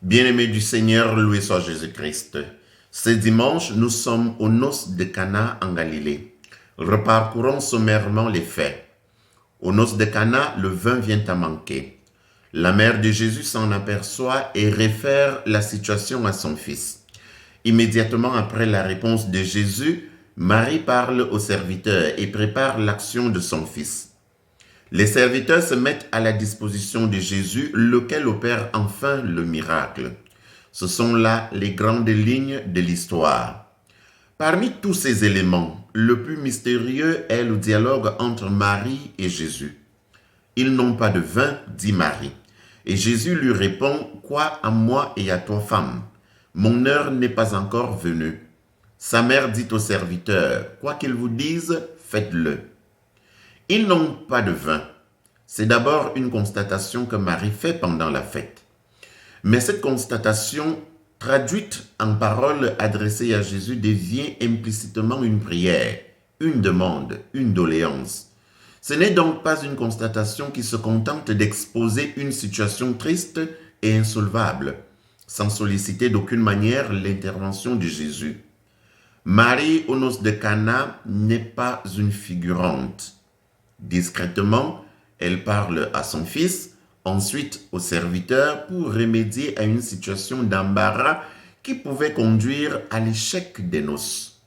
Bien-aimés du Seigneur, loué soit Jésus-Christ. Ce dimanche, nous sommes aux noces de Cana en Galilée. Reparcourons sommairement les faits. Aux noces de Cana, le vin vient à manquer. La mère de Jésus s'en aperçoit et réfère la situation à son fils. Immédiatement après la réponse de Jésus, Marie parle au serviteur et prépare l'action de son fils. Les serviteurs se mettent à la disposition de Jésus, lequel opère enfin le miracle. Ce sont là les grandes lignes de l'histoire. Parmi tous ces éléments, le plus mystérieux est le dialogue entre Marie et Jésus. Ils n'ont pas de vin, dit Marie. Et Jésus lui répond, « Quoi à moi et à toi, femme? Mon heure n'est pas encore venue. » Sa mère dit au serviteur, « Quoi qu'il vous dise, faites-le. » Ils n'ont pas de vin. C'est d'abord une constatation que Marie fait pendant la fête. Mais cette constatation, traduite en paroles adressées à Jésus, devient implicitement une prière, une demande, une doléance. Ce n'est donc pas une constatation qui se contente d'exposer une situation triste et insolvable, sans solliciter d'aucune manière l'intervention de Jésus. Marie, aux noces de Cana, n'est pas une figurante. Discrètement, elle parle à son fils, ensuite au serviteur pour remédier à une situation d'embarras qui pouvait conduire à l'échec des noces.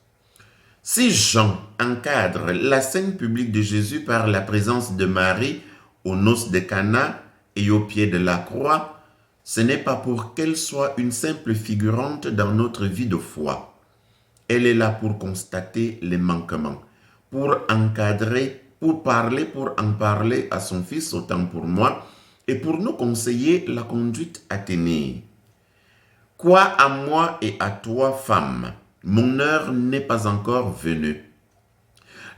Si Jean encadre la scène publique de Jésus par la présence de Marie aux noces de Cana et au pied de la croix, ce n'est pas pour qu'elle soit une simple figurante dans notre vie de foi. Elle est là pour constater les manquements, pour encadrer, pour en parler à son fils, autant pour moi, et pour nous conseiller la conduite à tenir. Quoi à moi et à toi, femme? Mon heure n'est pas encore venue.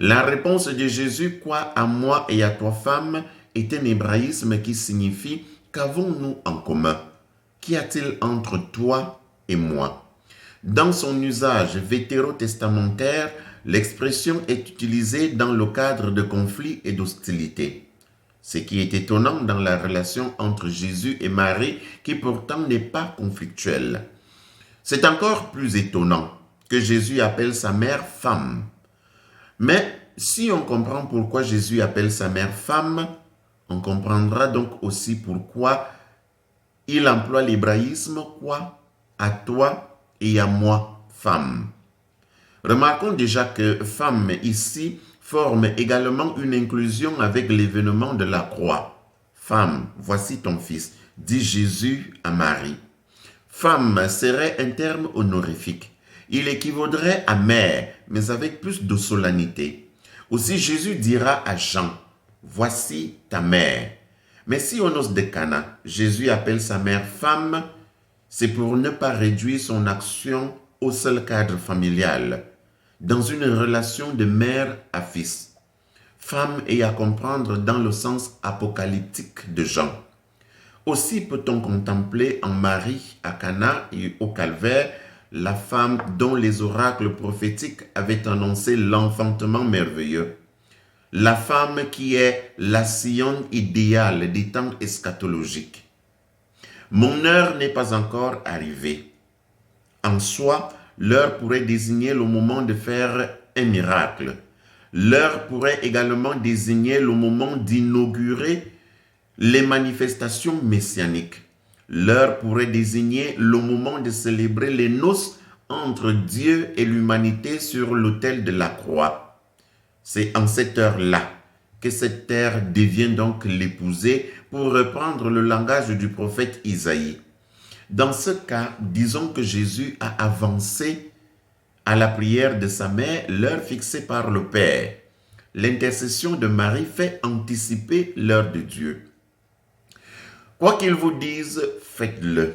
La réponse de Jésus, quoi à moi et à toi, femme, est un hébraïsme qui signifie qu'avons-nous en commun? Qu'y a-t-il entre toi et moi? Dans son usage vétérotestamentaire, l'expression est utilisée dans le cadre de conflits et d'hostilités. Ce qui est étonnant dans la relation entre Jésus et Marie, qui pourtant n'est pas conflictuelle. C'est encore plus étonnant que Jésus appelle sa mère femme. Mais si on comprend pourquoi Jésus appelle sa mère femme, on comprendra donc aussi pourquoi il emploie l'hébraïsme quoi à toi et à moi, femme. Remarquons déjà que femme ici forme également une inclusion avec l'événement de la croix. Femme, voici ton fils, dit Jésus à Marie. Femme serait un terme honorifique. Il équivaudrait à mère, mais avec plus de solennité. Aussi Jésus dira à Jean, voici ta mère. Mais si aux noces de Cana, Jésus appelle sa mère femme, c'est pour ne pas réduire son action au seul cadre familial, dans une relation de mère à fils. Femme est à comprendre dans le sens apocalyptique de Jean. Aussi peut-on contempler en Marie, à Cana et au Calvaire, la femme dont les oracles prophétiques avaient annoncé l'enfantement merveilleux. La femme qui est la Sion idéale des temps eschatologiques. Mon heure n'est pas encore arrivée. En soi, l'heure pourrait désigner le moment de faire un miracle. L'heure pourrait également désigner le moment d'inaugurer les manifestations messianiques. L'heure pourrait désigner le moment de célébrer les noces entre Dieu et l'humanité sur l'autel de la croix. C'est en cette heure-là que cette terre devient donc l'épousée, pour reprendre le langage du prophète Isaïe. Dans ce cas, disons que Jésus a avancé à la prière de sa mère l'heure fixée par le Père. L'intercession de Marie fait anticiper l'heure de Dieu. Quoi qu'il vous dise, faites-le.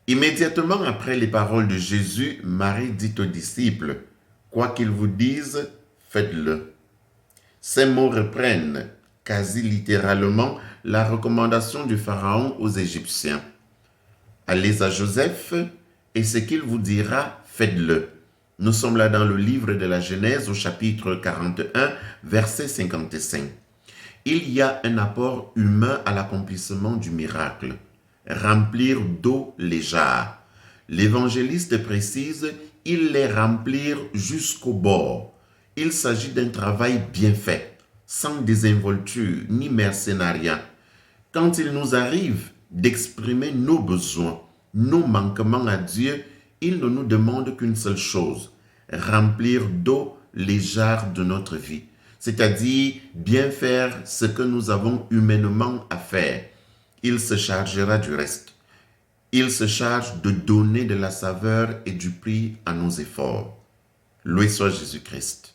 Immédiatement après les paroles de Jésus, Marie dit aux disciples, « Quoi qu'il vous dise, faites-le. » Ces mots reprennent quasi littéralement la recommandation du Pharaon aux Égyptiens. Allez à Joseph et ce qu'il vous dira, faites-le. Nous sommes là dans le livre de la Genèse au chapitre 41, verset 55. Il y a un apport humain à l'accomplissement du miracle. remplir d'eau les jarres. L'évangéliste précise, ils les remplirent jusqu'au bord. Il s'agit d'un travail bien fait, sans désinvolture ni mercénariat. Quand il nous arrive d'exprimer nos besoins, nos manquements à Dieu, il ne nous demande qu'une seule chose, remplir d'eau les jarres de notre vie, c'est-à-dire bien faire ce que nous avons humainement à faire. Il se chargera du reste. Il se charge de donner de la saveur et du prix à nos efforts. Loué soit Jésus-Christ.